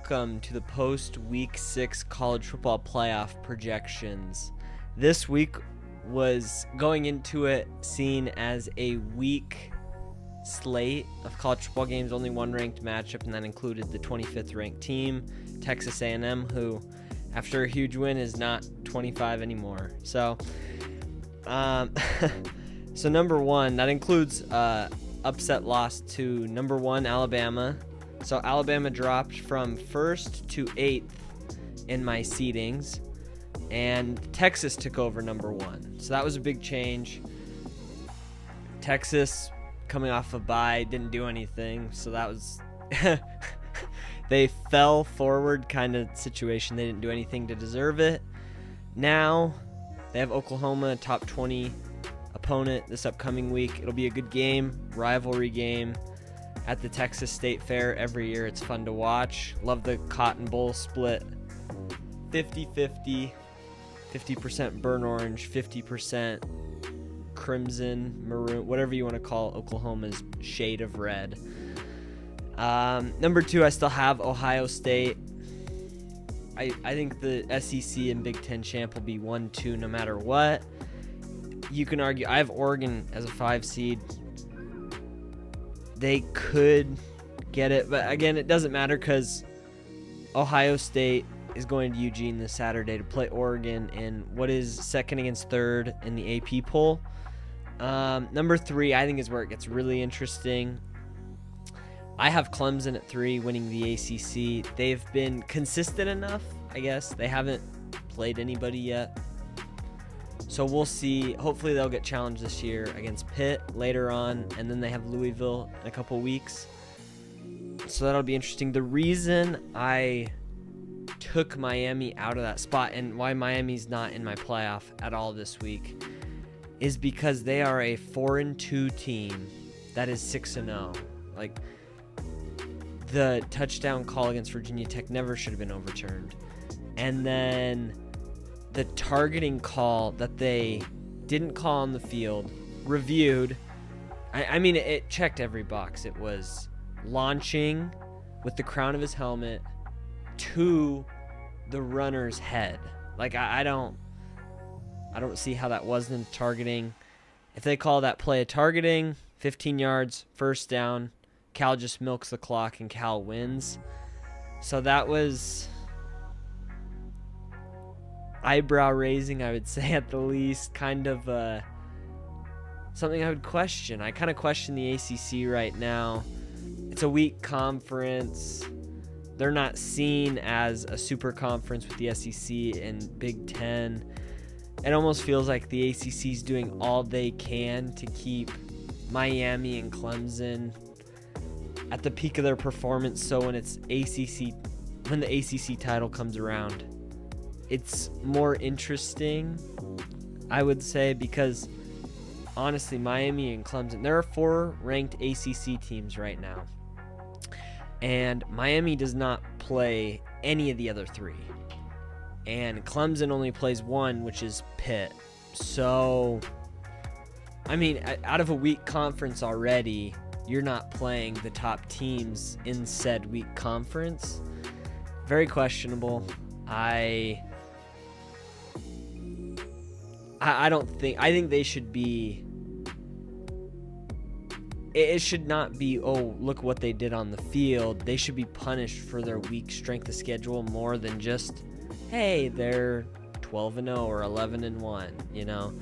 welcome to the post-Week 6 college football playoff projections. This week was going into it seen as a weak slate of college football games, only one ranked matchup, and that included the 25th ranked team, Texas A&M, who after a huge win is not 25 anymore. So number one, that includes upset loss to number one Alabama. So Alabama dropped from 1st to 8th in my seedings, and Texas took over number one. So that was a big change. Texas, coming off a bye, didn't do anything. So that was they fell forward kind of situation. They didn't do anything to deserve it. Now they have Oklahoma, top 20 opponent this upcoming week. It'll be a good game, rivalry game at the Texas State Fair every year. It's fun to watch. Love the Cotton Bowl split. 50-50, 50% burnt orange, 50% crimson, maroon, whatever you want to call Oklahoma's shade of red. Number two, I still have Ohio State. I think the SEC and Big Ten champ will be 1-2 no matter what. You can argue, I have Oregon as a 5 seed. They could get it, but again, it doesn't matter because Ohio State is going to Eugene this Saturday to play Oregon in what is second against third in the AP poll. Number three, I think, is where it gets really interesting. I have Clemson at 3, winning the ACC. They've been consistent enough, I guess. They haven't played anybody yet. So we'll see. Hopefully they'll get challenged this year against Pitt later on, and then they have Louisville in a couple weeks. So that'll be interesting. The reason I took Miami out of that spot and why Miami's not in my playoff at all this week is because they are a 4-2 team that is 6-0. Like, the touchdown call against Virginia Tech never should have been overturned. And then the targeting call that they didn't call on the field, reviewed. I mean, it checked every box. It was launching with the crown of his helmet to the runner's head. Like, I don't see how that wasn't targeting. If they call that play a targeting, 15 yards, first down, Cal just milks the clock and Cal wins. So that was eyebrow raising, I would say, at the least. Kind of something I would question. I kind of question the ACC right now. It's a weak conference. They're not seen as a super conference with the SEC and Big Ten. It almost feels like the ACC is doing all they can to keep Miami and Clemson at the peak of their performance. So when the ACC title comes around, it's more interesting, I would say, because honestly, Miami and Clemson, there are 4 ranked ACC teams right now, and Miami does not play any of the other 3, and Clemson only plays 1, which is Pitt. So, I mean, out of a weak conference already, you're not playing the top teams in said weak conference. Very questionable. I think they should be, it should not be, oh, look what they did on the field. They should be punished for their weak strength of schedule more than just, hey, they're 12-0 or 11-1, you know.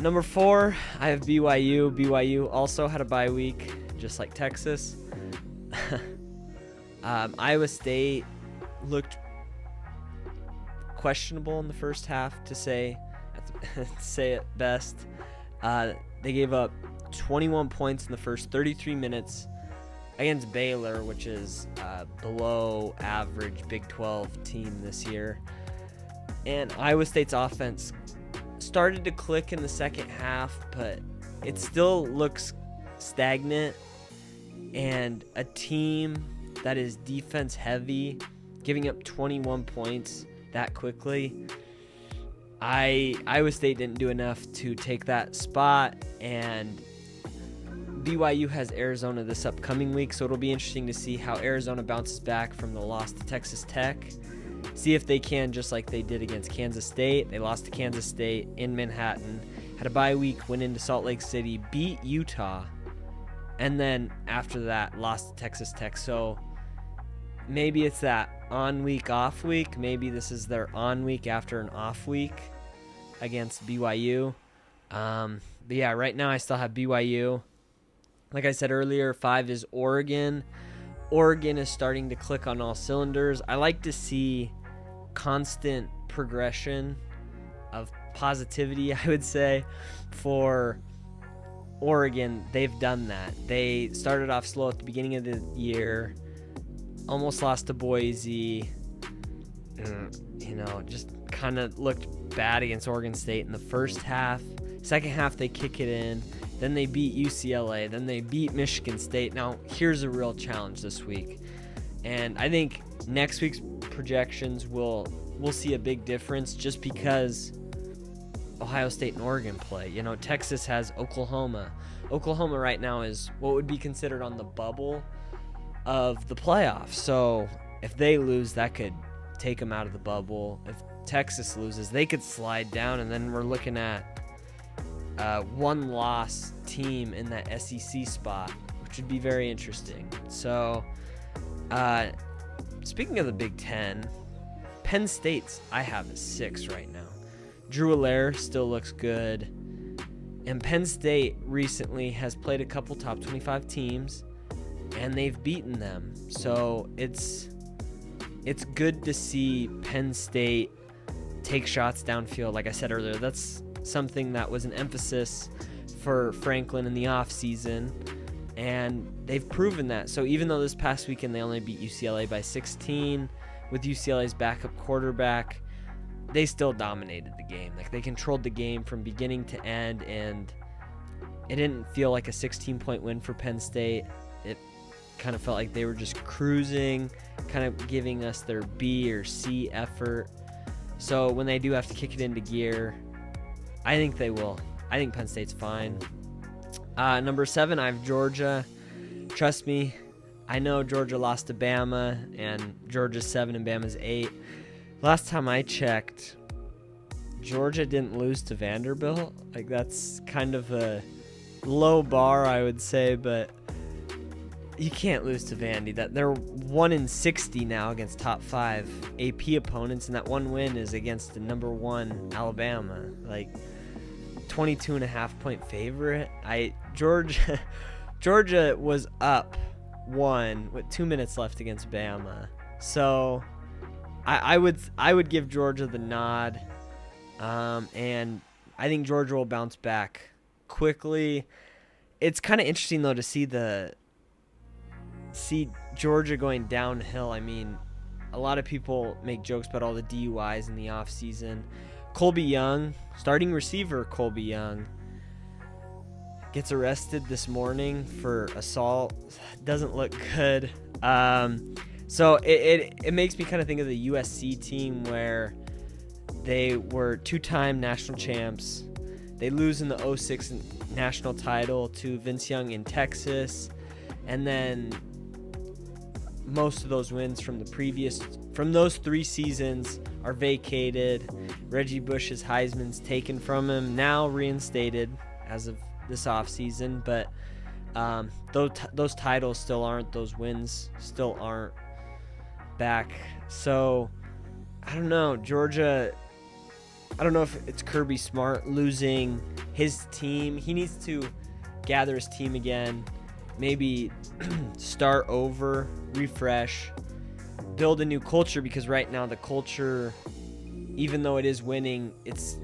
Number 4, I have BYU. BYU also had a bye week, just like Texas. Iowa State looked questionable in the first half, to say it best. They gave up 21 points in the first 33 minutes against Baylor, which is below average Big 12 team this year. And Iowa State's offense started to click in the second half, but it still looks stagnant. And a team that is defense heavy, giving up 21 points that quickly, Iowa State didn't do enough to take that spot, and BYU has Arizona this upcoming week, so it'll be interesting to see how Arizona bounces back from the loss to Texas Tech. See if they can, just like they did against Kansas State. They lost to Kansas State in Manhattan, had a bye week, went into Salt Lake City, beat Utah, and then after that lost to Texas Tech. So maybe it's that on week, off week. Maybe this is their on week after an off week against BYU. But yeah, right now I still have BYU. Like I said earlier, 5 is Oregon. Oregon is starting to click on all cylinders. I like to see constant progression of positivity, I would say, for Oregon. They've done that. They started off slow at the beginning of the year, almost lost to Boise, just kind of looked bad against Oregon State in the first half. Second half, they kick it in. Then they beat UCLA. Then they beat Michigan State. Now, here's a real challenge this week. And I think next week's projections we'll see a big difference just because Ohio State and Oregon play. Texas has Oklahoma. Oklahoma right now is what would be considered on the bubble of the playoffs. So if they lose, that could take them out of the bubble. If Texas loses, they could slide down, and then we're looking at one-loss team in that SEC spot, which would be very interesting. So, speaking of the Big Ten, Penn State's I have is 6 right now. Drew Allaire still looks good, and Penn State recently has played a couple top 25 teams, and they've beaten them. So it's good to see Penn State take shots downfield. Like I said earlier, that's something that was an emphasis for Franklin in the offseason, and they've proven that. So even though this past weekend they only beat UCLA by 16 with UCLA's backup quarterback, they still dominated the game. Like, they controlled the game from beginning to end, and it didn't feel like a 16-point win for Penn State. It kind of felt like they were just cruising, kind of giving us their B or C effort. So when they do have to kick it into gear, I think they will. I think Penn State's fine. Number 7, I have Georgia. Trust me, I know Georgia lost to Bama, and Georgia's 7 and Bama's 8. Last time I checked, Georgia didn't lose to Vanderbilt. Like, that's kind of a low bar, I would say, but you can't lose to Vandy. That they're 1-60 now against top 5 AP opponents, and that one win is against the number 1 Alabama. Like, 22.5-point favorite. Georgia was up 1 with 2 minutes left against Bama. So I would give Georgia the nod, and I think Georgia will bounce back quickly. It's kind of interesting though to see Georgia going downhill. I mean, a lot of people make jokes about all the DUIs in the offseason. Colby Young, starting receiver Colby Young, gets arrested this morning for assault. Doesn't look good. So it makes me kind of think of the USC team where they were 2-time national champs. They lose in the 2006 national title to Vince Young in Texas. And then most of those wins from those 3 seasons are vacated. Reggie Bush's Heisman's taken from him, now reinstated as of this offseason, but those titles still aren't, those wins still aren't back. So I don't know, Georgia, I don't know if it's Kirby Smart losing his team. He needs to gather his team again, maybe start over, refresh, build a new culture, because right now the culture, even though it is winning, it's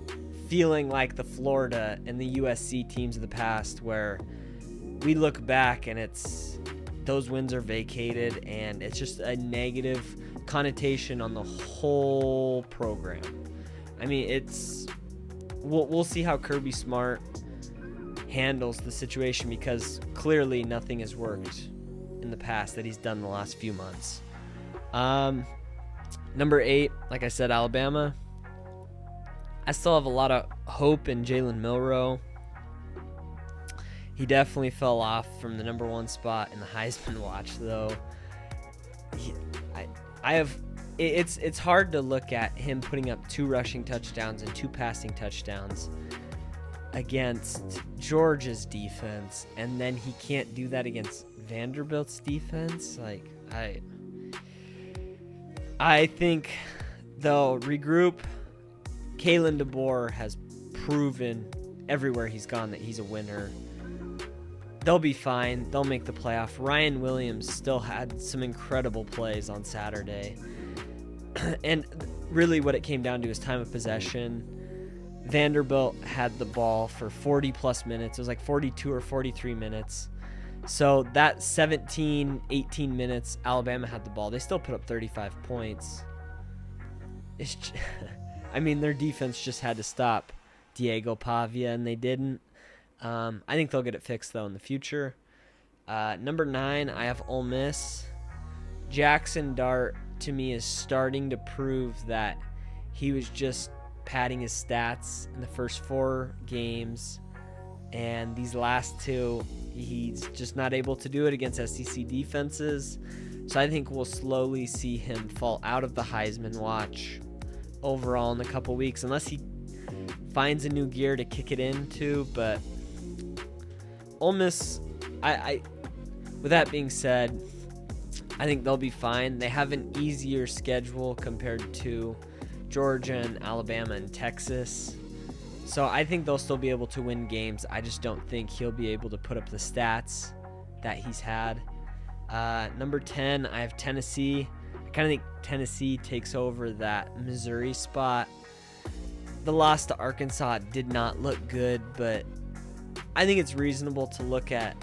feeling like the Florida and the USC teams of the past, where we look back and those wins are vacated and it's just a negative connotation on the whole program. I mean, we'll see how Kirby Smart handles the situation, because clearly nothing has worked in the past that he's done the last few months. Number 8, like I said, Alabama. I still have a lot of hope in Jalen Milroe. He definitely fell off from the number 1 spot in the Heisman Watch, though. It's hard to look at him putting up 2 rushing touchdowns and 2 passing touchdowns against Georgia's defense, and then he can't do that against Vanderbilt's defense. Like, I think they'll regroup. Kalen DeBoer has proven everywhere he's gone that he's a winner. They'll be fine. They'll make the playoff. Ryan Williams still had some incredible plays on Saturday. And really what it came down to is time of possession. Vanderbilt had the ball for 40-plus minutes. It was like 42 or 43 minutes. So that 17, 18 minutes, Alabama had the ball. They still put up 35 points. Their defense just had to stop Diego Pavia, and they didn't. I think they'll get it fixed, though, in the future. Number 9, I have Ole Miss. Jackson Dart, to me, is starting to prove that he was just padding his stats in the first 4 games, and these last 2, he's just not able to do it against SEC defenses. So I think we'll slowly see him fall out of the Heisman Watch overall in a couple weeks, unless he finds a new gear to kick it into. But Ole Miss, with that being said, I think they'll be fine. They have an easier schedule compared to Georgia and Alabama and Texas. So I think they'll still be able to win games. I just don't think he'll be able to put up the stats that he's had. Number 10, I have Tennessee. I kind of think Tennessee takes over that Missouri spot. The loss to Arkansas did not look good, but I think it's reasonable to look at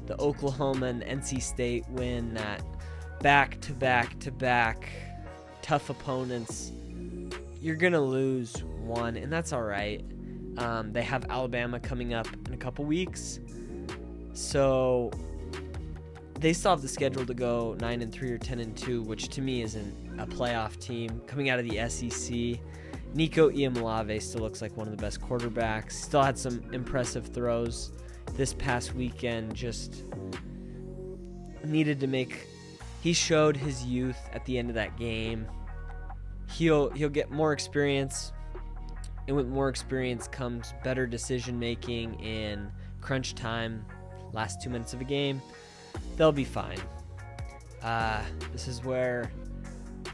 the Oklahoma and NC State win, that back-to-back tough opponents. You're going to lose one, and that's all right. They have Alabama coming up in a couple weeks, so they still have the schedule to go 9-3 or 10-2, which to me isn't a playoff team. Coming out of the SEC, Nico Iamaleava still looks like one of the best quarterbacks. Still had some impressive throws this past weekend. Just needed to make. He showed his youth at the end of that game. He'll get more experience, and with more experience comes better decision making in crunch time, last 2 minutes of a game. They'll be fine. This is where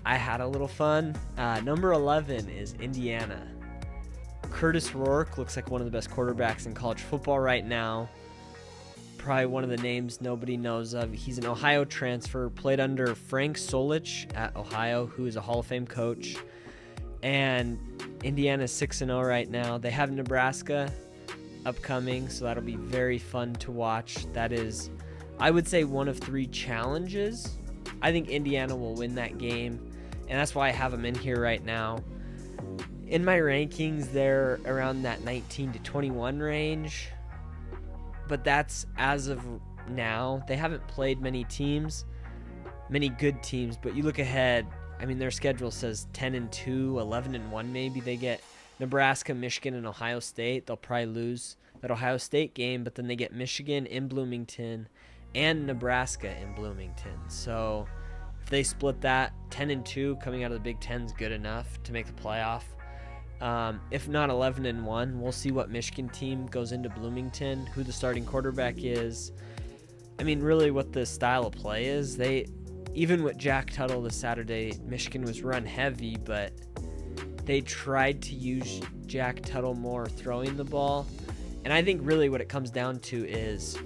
I had a little fun. Number 11 is Indiana. Curtis Rourke looks like one of the best quarterbacks in college football right now. Probably one of the names nobody knows of. He's an Ohio transfer, played under Frank Solich at Ohio, who is a Hall of Fame coach. And Indiana's 6-0 right now. They have Nebraska upcoming, so that'll be very fun to watch. That is, I would say, one of 3 challenges. I think Indiana will win that game, and that's why I have them in here right now. In my rankings, they're around that 19 to 21 range, but that's as of now. They haven't played many good teams, but you look ahead, their schedule says 10-2, 11-1 maybe. They get Nebraska, Michigan, and Ohio State. They'll probably lose that Ohio State game, but then they get Michigan in Bloomington and Nebraska in Bloomington. So if they split that, 10-2 coming out of the Big Ten is good enough to make the playoff. If not 11-1, we'll see what Michigan team goes into Bloomington, who the starting quarterback is. Really what the style of play is. Even with Jack Tuttle this Saturday, Michigan was run heavy, but they tried to use Jack Tuttle more throwing the ball. And I think really what it comes down to is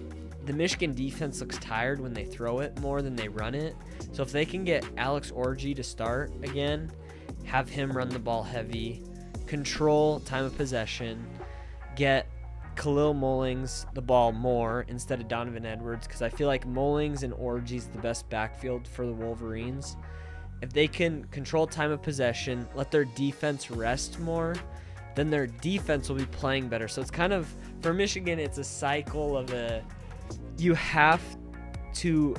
the Michigan defense looks tired when they throw it more than they run it. So if they can get Alex Orji to start again, have him run the ball heavy, control time of possession, get Khalil Mullings the ball more instead of Donovan Edwards, because I feel like Mullings and Orji's the best backfield for the Wolverines. If they can control time of possession, let their defense rest more, then their defense will be playing better. So it's kind of, for Michigan, it's a cycle of you have to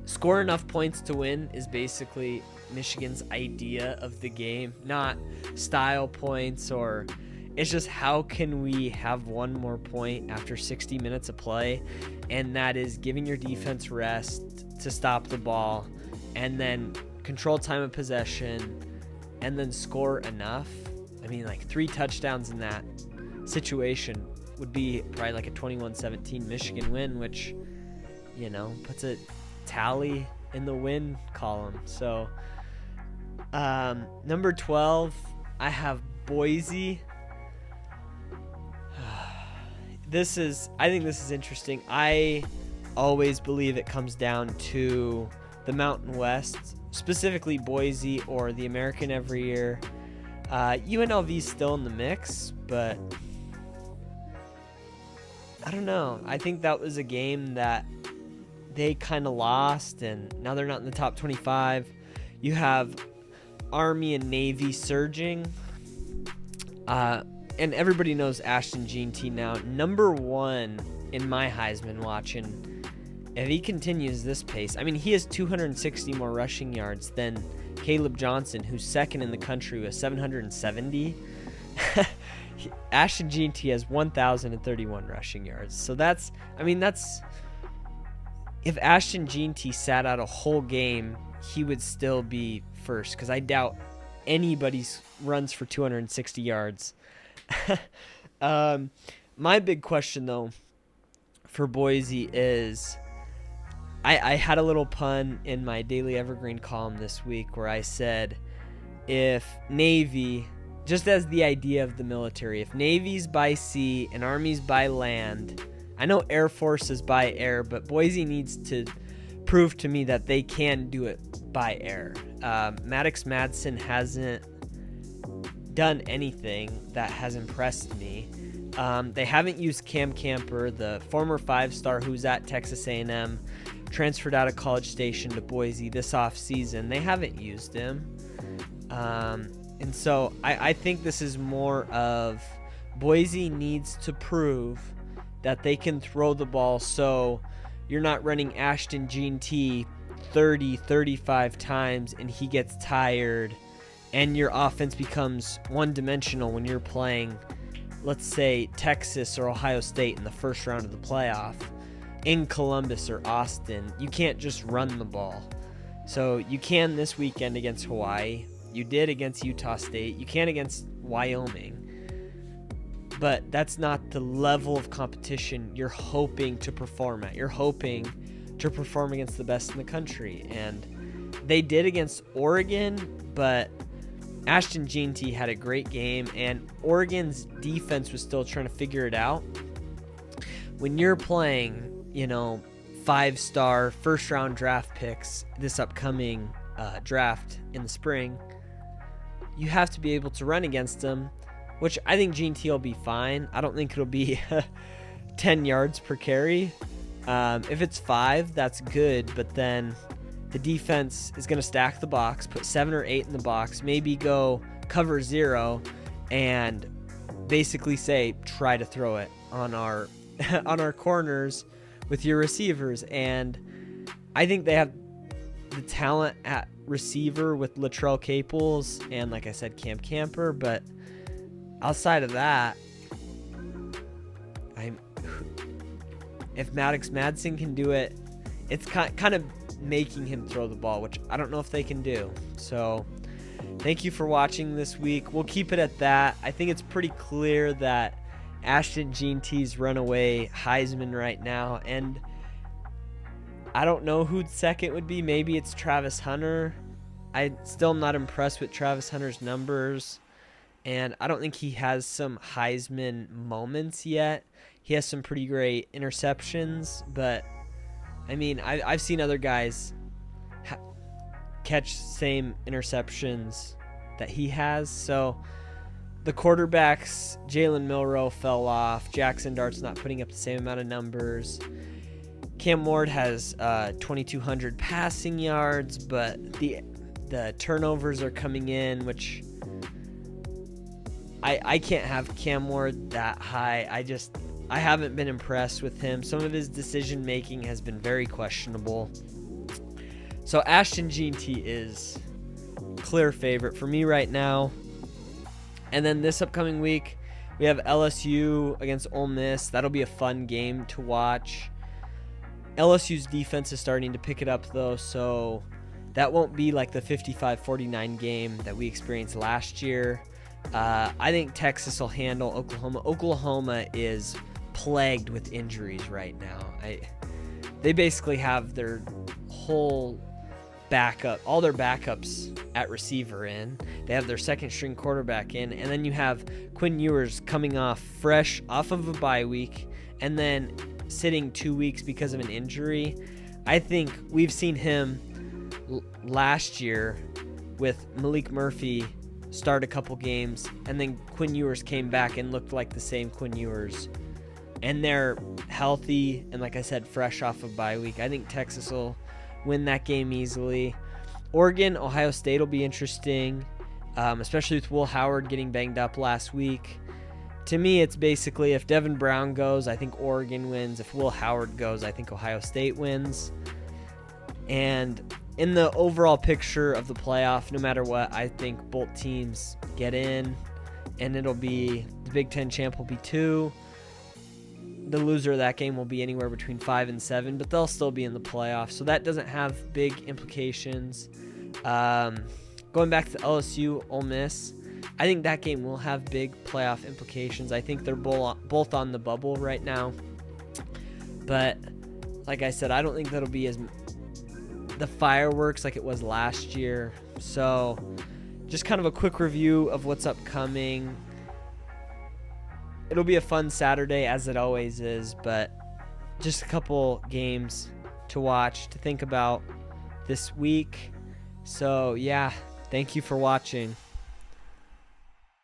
score enough points to win is basically Michigan's idea of the game, not style points or It's just, how can we have one more point after 60 minutes of play? And that is giving your defense rest to stop the ball, and then control time of possession, and then score enough. I mean, like 3 touchdowns in that situation would be probably like a 21-17 Michigan win, which, you know, puts a tally in the win column. So number 12, I have Boise. I think this is interesting. I always believe it comes down to the Mountain West, specifically Boise or the American every year. UNLV's still in the mix, but I don't know. I think that was a game that they kind of lost, and now they're not in the top 25. You have Army and Navy surging. And everybody knows Ashton Jeanty now, number 1 in my Heisman Watch. And if he continues this pace, I mean, he has 260 more rushing yards than Caleb Johnson, who's second in the country with 770. Ashton Jeanty has 1,031 rushing yards. So that's if Ashton Jeanty sat out a whole game, he would still be first, because I doubt anybody runs for 260 yards. My big question, though, for Boise is, I had a little pun in my Daily Evergreen column this week where I said, if Navy, just as the idea of the military, if Navy's by sea and Army's by land, I know Air Force is by air, but Boise needs to prove to me that they can do it by air. Maddox Madsen hasn't done anything that has impressed me. They haven't used Cam Camper, the former 5-star who's at Texas A&M, transferred out of College Station to Boise this offseason. They haven't used him. And so I think this is more of Boise needs to prove that they can throw the ball, so you're not running Ashton Jeanty 30-35 times and he gets tired and your offense becomes one-dimensional when you're playing, let's say, Texas or Ohio State in the first round of the playoff, in Columbus or Austin. You can't just run the ball. So you can this weekend against Hawaii. You did against Utah State. You can against Wyoming. But that's not the level of competition you're hoping to perform at. You're hoping to perform against the best in the country. And they did against Oregon, but Ashton Jeanty had a great game, and Oregon's defense was still trying to figure it out. When you're playing, 5-star first-round draft picks this upcoming draft in the spring, you have to be able to run against them, which I think Jeanty will be fine. I don't think it'll be 10 yards per carry. If it's 5, that's good, but then the defense is going to stack the box, put 7 or 8 in the box, maybe go cover 0, and basically say, try to throw it on our on our corners with your receivers. And I think they have the talent at receiver with Latrell Caples and, like I said, Cam Camper, but outside of that, if Maddox Madsen can do it, it's kind of making him throw the ball, which I don't know if they can do. So thank you for watching this week. We'll keep it at that. I think it's pretty clear that Ashton Jeanty's runaway Heisman right now, and I don't know who second would be. Maybe it's Travis Hunter. I still am not impressed with Travis Hunter's numbers, and I don't think he has some Heisman moments yet. He has some pretty great interceptions, but I mean, I've seen other guys catch same interceptions that he has. So the quarterbacks, Jalen Milroe fell off. Jackson Dart's not putting up the same amount of numbers. Cam Ward has 2,200 passing yards, but the turnovers are coming in, which I can't have Cam Ward that high. I haven't been impressed with him. Some of his decision making has been very questionable. So Ashton Jeanty is clear favorite for me right now. And then this upcoming week, We have LSU against Ole Miss. That'll be a fun game to watch. LSU's defense is starting to pick it up, though, so that won't be like the 55-49 game that we experienced last year. I think Texas will handle Oklahoma. Oklahoma is plagued with injuries right now. They basically have their whole all their backups at receiver in. They have their second string quarterback in, and then you have Quinn Ewers coming fresh off of a bye week, and then sitting 2 weeks because of an injury. I think we've seen him last year with Malik Murphy start a couple games, and then Quinn Ewers came back and looked like the same Quinn Ewers. And they're healthy and, like I said, fresh off of bye week. I think Texas will win that game easily. Oregon, Ohio State will be interesting, especially with Will Howard getting banged up last week. To me, it's basically if Devin Brown goes, I think Oregon wins. If Will Howard goes, I think Ohio State wins. And in the overall picture of the playoff, no matter what, I think both teams get in, and it'll be the Big Ten champ will be 2. The loser of that game will be anywhere between 5 and 7, but they'll still be in the playoffs, so that doesn't have big implications. Going back to LSU, Ole Miss, I think that game will have big playoff implications. I think they're both on the bubble right now, but like I said, I don't think that'll be as the fireworks like it was last year. So just kind of a quick review of what's upcoming. It'll be a fun Saturday, as it always is, but just a couple games to watch, to think about this week. So, yeah, thank you for watching.